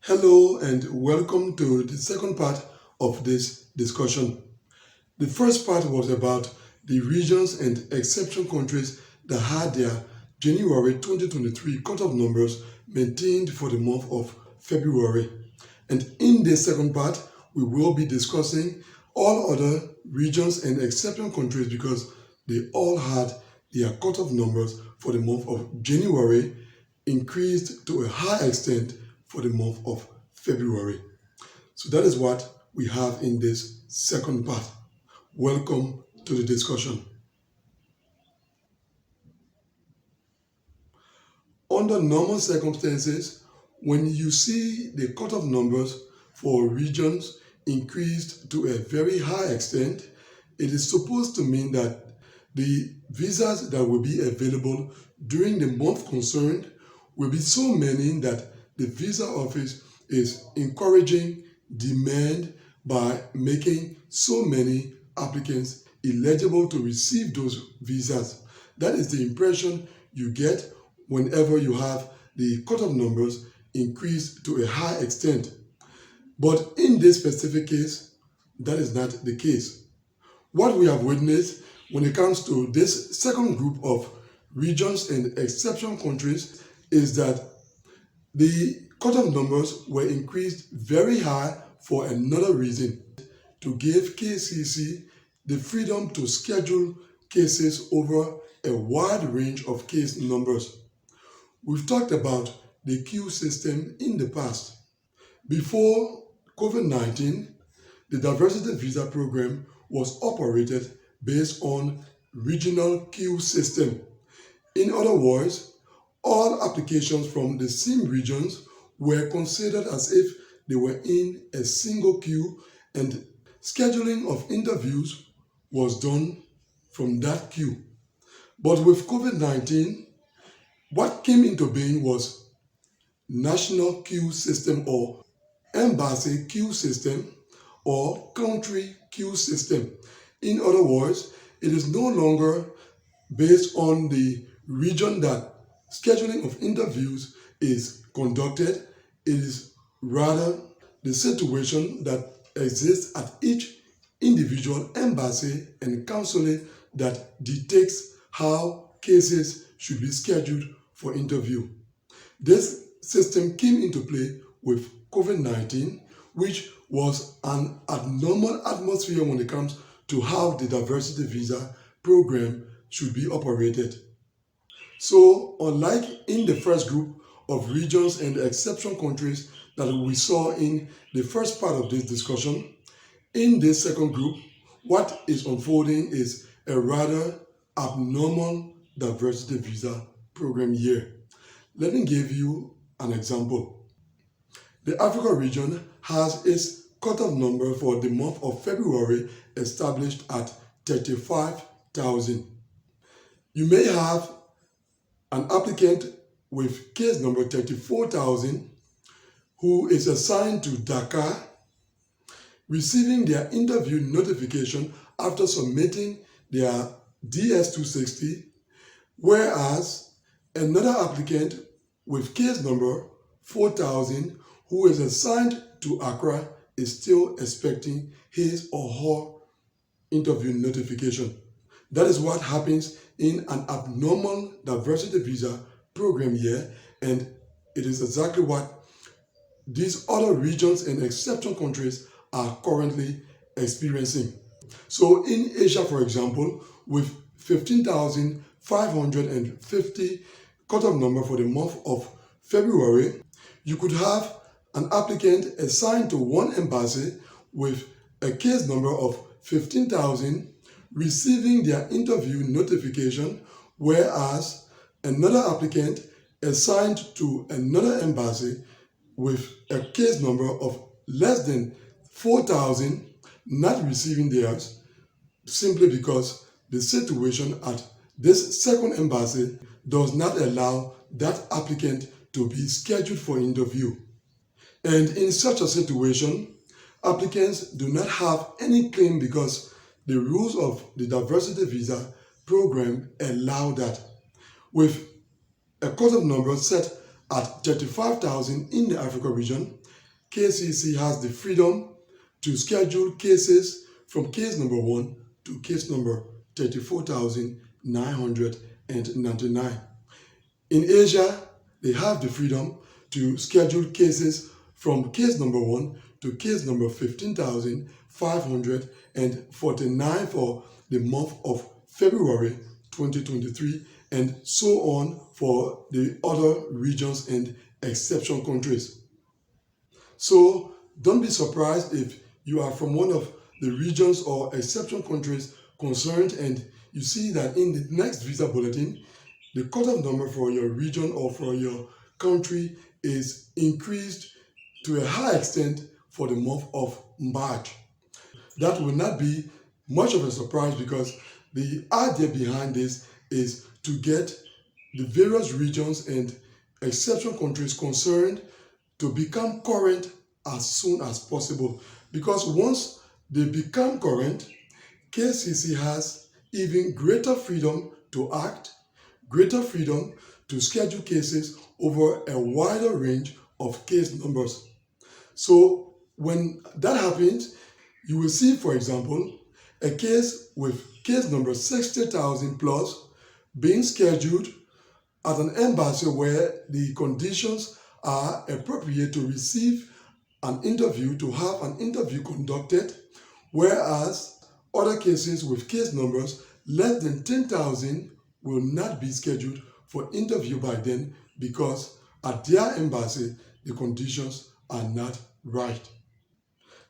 Hello and welcome to the second part of this discussion. The first part was about the regions and exception countries that had their January 2023 cutoff numbers maintained for the month of February. And in this second part, we will be discussing all other regions and exception countries because they all had their cutoff numbers for the month of January increased to a high extent for the month of February. So that is what we have in this second part. Welcome to the discussion. Under normal circumstances, when you see the cutoff numbers for regions increased to a very high extent, it is supposed to mean that the visas that will be available during the month concerned will be so many that the visa office is encouraging demand by making so many applicants eligible to receive those visas. That is the impression you get whenever you have the cutoff numbers increased to a high extent. But in this specific case, that is not the case. What we have witnessed when it comes to this second group of regions and exception countries is that the cutoff numbers were increased very high for another reason, to give KCC the freedom to schedule cases over a wide range of case numbers. We've talked about the queue system in the past. Before COVID-19, the diversity visa program was operated based on regional queue system. In other words, all applications from the same regions were considered as if they were in a single queue, and scheduling of interviews was done from that queue. But with COVID-19, what came into being was national queue system or embassy queue system or country queue system. In other words, it is no longer based on the region that scheduling of interviews is conducted. It is rather the situation that exists at each individual embassy and consulate that dictates how cases should be scheduled for interview. This system came into play with COVID-19, which was an abnormal atmosphere when it comes to how the diversity visa program should be operated. So, unlike in the first group of regions and exception countries that we saw in the first part of this discussion, in this second group, what is unfolding is a rather abnormal diversity visa program year. Let me give you an example. The Africa region has its cutoff number for the month of February established at 35,000. You may have an applicant with case number 34,000 who is assigned to Dakar, receiving their interview notification after submitting their DS-260, whereas another applicant with case number 4,000 who is assigned to Accra is still expecting his or her interview notification. That is what happens in an abnormal diversity visa program year, and it is exactly what these other regions and exception countries are currently experiencing. So in Asia, for example, with 15,550 cutoff number for the month of February, you could have an applicant assigned to one embassy with a case number of 15,000 receiving their interview notification, whereas another applicant assigned to another embassy with a case number of less than 4,000 not receiving theirs, simply because the situation at this second embassy does not allow that applicant to be scheduled for interview. And in such a situation, applicants do not have any claim because the rules of the diversity visa program allow that. With a cutoff number set at 35,000 in the Africa region KCC has the freedom to schedule cases from case number 1 to case number 34,999. In Asia, they have the freedom to schedule cases from case number 1 to case number 15,549 for the month of February 2023, and so on for the other regions and exception countries. So don't be surprised if you are from one of the regions or exception countries concerned and you see that in the next visa bulletin, the cutoff number for your region or for your country is increased to a high extent for the month of March. That will not be much of a surprise because the idea behind this is to get the various regions and exception countries concerned to become current as soon as possible. Because once they become current, KCC has even greater freedom to act, greater freedom to schedule cases over a wider range of case numbers. So when that happens, you will see, for example, a case with case number 60,000 plus being scheduled at an embassy where the conditions are appropriate to receive an interview, to have an interview conducted, whereas other cases with case numbers less than 10,000 will not be scheduled for interview by then because at their embassy the conditions are not right.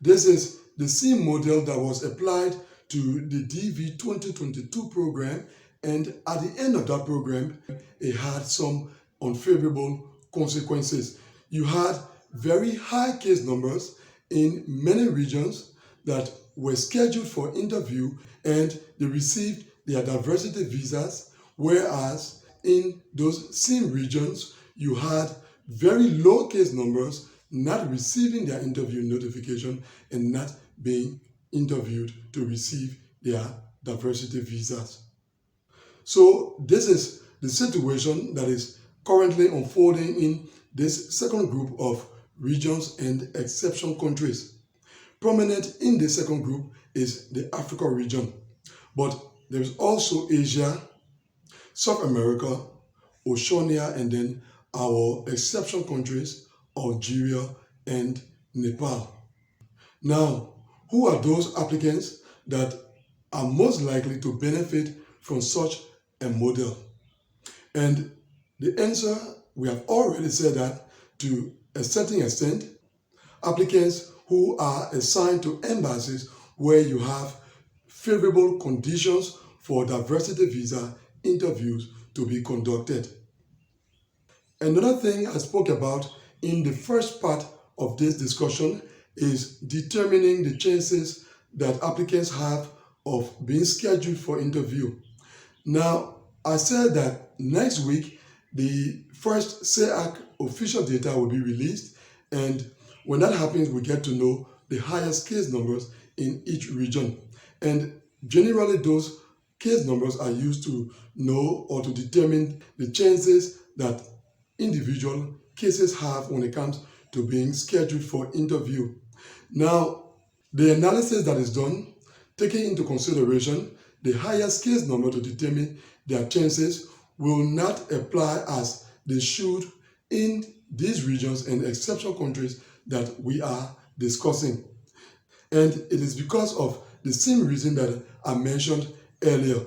This is the same model that was applied to the DV 2022 program, and at the end of that program it had some unfavorable consequences. You had very high case numbers in many regions that were scheduled for interview and they received their diversity visas, whereas in those same regions you had very low case numbers not receiving their interview notification and not being interviewed to receive their diversity visas. So this is the situation that is currently unfolding in this second group of regions and exception countries. Prominent in the second group is the Africa region, but there is also Asia, South America, Oceania, and then our exception countries, Algeria and Nepal. Now, who are those applicants that are most likely to benefit from such a model? And the answer, we have already said that to a certain extent, applicants who are assigned to embassies where you have favorable conditions for diversity visa interviews to be conducted. Another thing I spoke about in the first part of this discussion is determining the chances that applicants have of being scheduled for interview. Now, I said that next week the first SEAC official data will be released, and when that happens we get to know the highest case numbers in each region, and generally those case numbers are used to know or to determine the chances that individual cases have when it comes to being scheduled for interview. Now, the analysis that is done, taking into consideration the highest case number to determine their chances, will not apply as they should in these regions and exception countries that we are discussing. And it is because of the same reason that I mentioned earlier.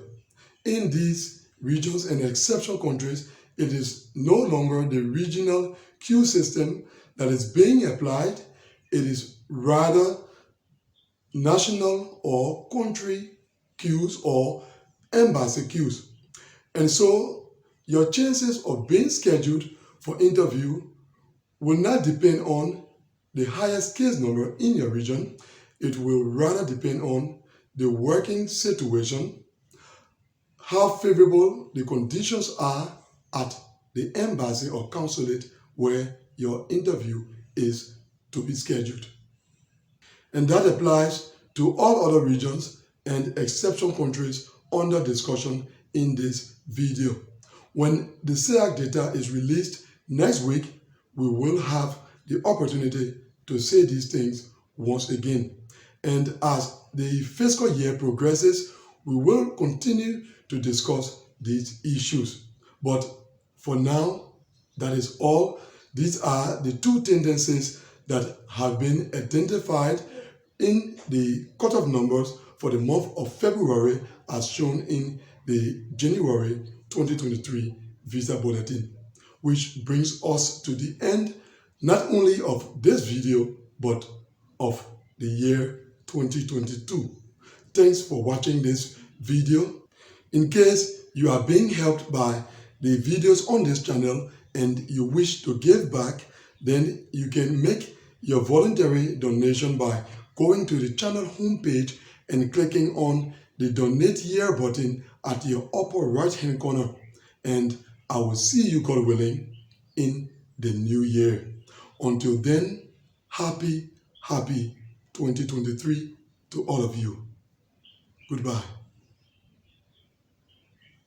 In these regions and exception countries, it is no longer the regional queue system that is being applied. It is rather national or country queues or embassy queues. And so your chances of being scheduled for interview will not depend on the highest case number in your region. It will rather depend on the working situation, how favorable the conditions are at the embassy or consulate where your interview is to be scheduled. And that applies to all other regions and exception countries under discussion in this video. When the SEAC data is released next week, we will have the opportunity to say these things once again. And as the fiscal year progresses, we will continue to discuss these issues. But for now, that is all. These are the two tendencies that have been identified in the cutoff numbers for the month of February as shown in the January 2023 Visa Bulletin, which brings us to the end not only of this video but of the year 2022. Thanks for watching this video. In case you are being helped by the videos on this channel and you wish to give back, then you can make your voluntary donation by going to the channel homepage and clicking on the Donate Here button at your upper right hand corner. And I will see you, God willing, in the new year. Until then, happy 2023 to all of you. Goodbye.